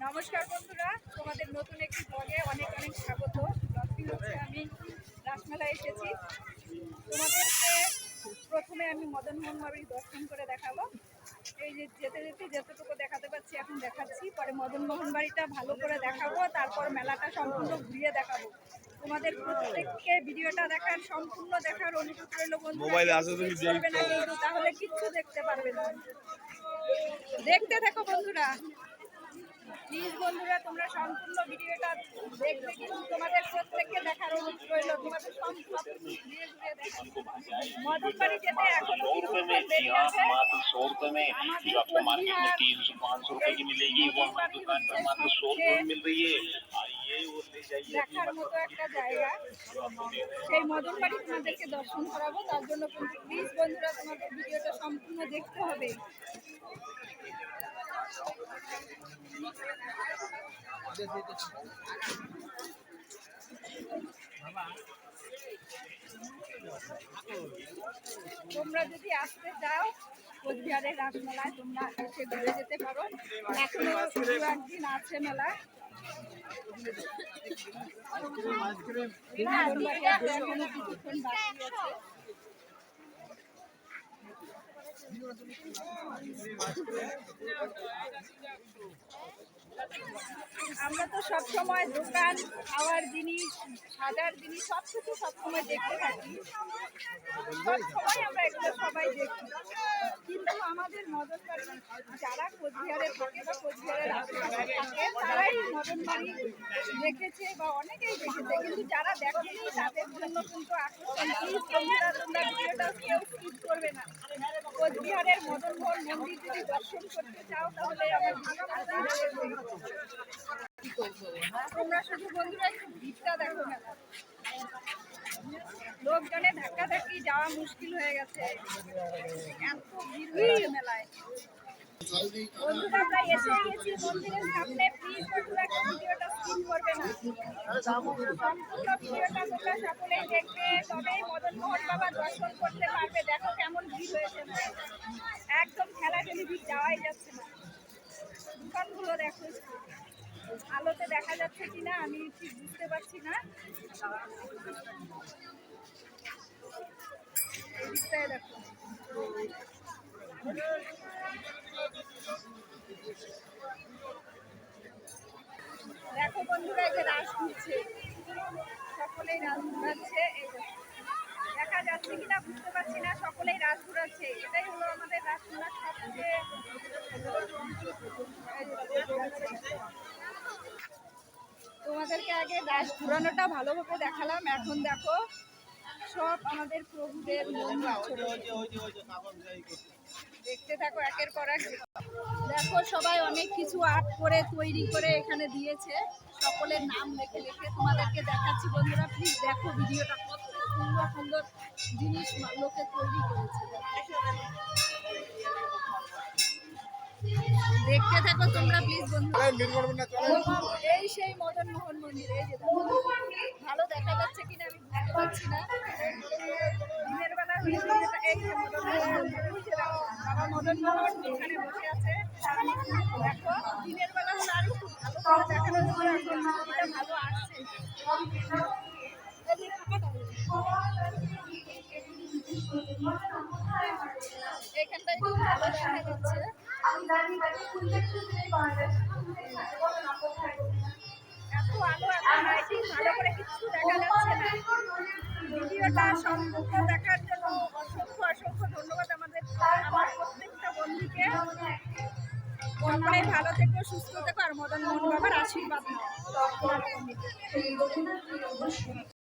নমস্কার বন্ধুরা, তোমাদের নতুন একটি ব্লগে অনেক অনেক স্বাগত। আমি রাসমেলায় এসেছি। তোমাদেরকে প্রথমে আমি মদনমোহন বাড়ির দর্শন করে দেখাবো। এই যে যেতে যেতে যতটুকু দেখাতে পারছি এখন দেখাচ্ছি, পরে মদনমোহন বাড়িটা ভালো করে দেখাবো, তারপর মেলাটা সম্পূর্ণ ঘুরিয়ে দেখাবো। তোমাদের প্রত্যেককে ভিডিওটা দেখার সম্পূর্ণ দেখার অনুরোধ রইল বন্ধুরা। তাহলে কিচ্ছু দেখতে পারবে না। দেখতে থাকো বন্ধুরা, প্লিজ বন্ধুরা, তোমরা সম্পূর্ণ ভিডিওটা দেখবে, কিন্তু তোমাদের প্রত্যেককে দেখার অনুরোধ রইল। তোমাদের সম্পূর্ণ ঘুরিয়ে ঘুরিয়ে দেখাবো। মদনবাড়ি যেতে এখন দেখার মতো একটা জায়গা, সেই মদনবাড়ি তোমাদেরকে দর্শন করাবো। তার জন্য প্লিজ বন্ধুরা, তোমাদের ভিডিওটা সম্পূর্ণ দেখতে হবে। তোমরা যদি আসতে চাও কোচবিহারের রাসমেলায়, তোমরা এসে ঘুরে যেতে পারো। এখনো একদিন আছে মেলা। এখনো কিছুক্ষণ বাকি আছে। আমরা তো সবসময় দোকান, খাওয়ার জিনিস, সাজার জিনিস সবকিছু সবসময় দেখতে থাকি, সবসময় আমরা এগুলো সবাই দেখি। কিন্তু আমাদের মদনবাড়ি যারা কোচবিহারে থাকে বা কোচবিহারের আশেপাশে থাকে, তারাই মদনবাড়ি দেখেছে বা অনেকেই দেখেছে, কিন্তু যারা দেখেনি তাদের জন্য কিন্তু আকর্ষণ। প্লিজ বন্ধুরা, তোমরা ভিডিওটা কেউ স্কিপ করবে না। কোচবিহারের মদনমোহন মন্দির যদি দর্শন করতে চাও, তাহলে আমার তোমরা শুধু বন্ধুরা একটু ভিড়টা দেখো মেলা। লোকজনে ধাক্কাধাক্কি যাওয়া মুশকিল হয়ে গেছে, এত ভিড় মেলায়। বন্ধুরা, আমরা এসে গেছি মন্দিরের সামনে। প্লিজ বন্ধুরা, ভিডিওটা স্কিপ করবে না। সম্পূর্ণ ভিডিওটা তোমরা সকলেই দেখবে, তবেই মদনমোহন বাবা দর্শন করতে পারবে। দেখো কেমন ভিড় হয়েছে, একদম ঠেলাঠেলি ভিড়, যাওয়াই যাচ্ছে না। দোকানগুলো দেখো, আলোতে দেখা যাচ্ছে কিনা আমি ঠিক বুঝতে পারছি না। এই দিকটায় দেখো, দেখো বন্ধুরা, এই যে রাস ঘুরছে, সকলেই রাস ঘুরাচ্ছে। এই দেখা যাচ্ছে কিনা বুঝতে পারছি না, সকলেই রাস ঘুরাচ্ছে। এটাই হলো আমাদের রাসমেলার সবচেয়ে। তোমাদেরকে আগে রাস ঘুরানোটা ভালোভাবে দেখালাম, এখন দেখো সব আমাদের প্রভুদের মন্দির। দেখতে থাকো একের পর এক। দেখো সবাই অনেক কিছু আর্ট করে তৈরি করে এখানে দিয়েছে, সকলের নাম লিখে লিখে। তোমাদেরকে দেখাচ্ছি বন্ধুরা, প্লিজ দেখো ভিডিওটা, কত সুন্দর সুন্দর জিনিস লোকে তৈরি করেছে। দেখতে থাকো তোমরা প্লিজ বন্ধুরা। এই সেই মদনমোহন মন্দির, এই যে ভালো দেখা যাচ্ছে কিনা আমি বুঝতে পারছি না। দিনের বেলা এই যে বাবা মদনমোহন এখানে বসে আছে। দেখো দিনের বেলা হলে আরো খুব ভালো করে দেখানো যাবে, ভালো আসছে। এখানটাই খুব ভালো দেখা যাচ্ছে। এত আলো, এত লাইটিং, ভালো করে কিছু দেখা যাচ্ছে না। ভিডিওটা সম্পূর্ণ দেখার জন্য অসংখ্য অসংখ্য ধন্যবাদ আমার প্রত্যেকটা বন্ধুকে। সকলেই ভালো থেকো, সুস্থ থেকো, আর মদনমোহন বাবার আশীর্বাদ নাও।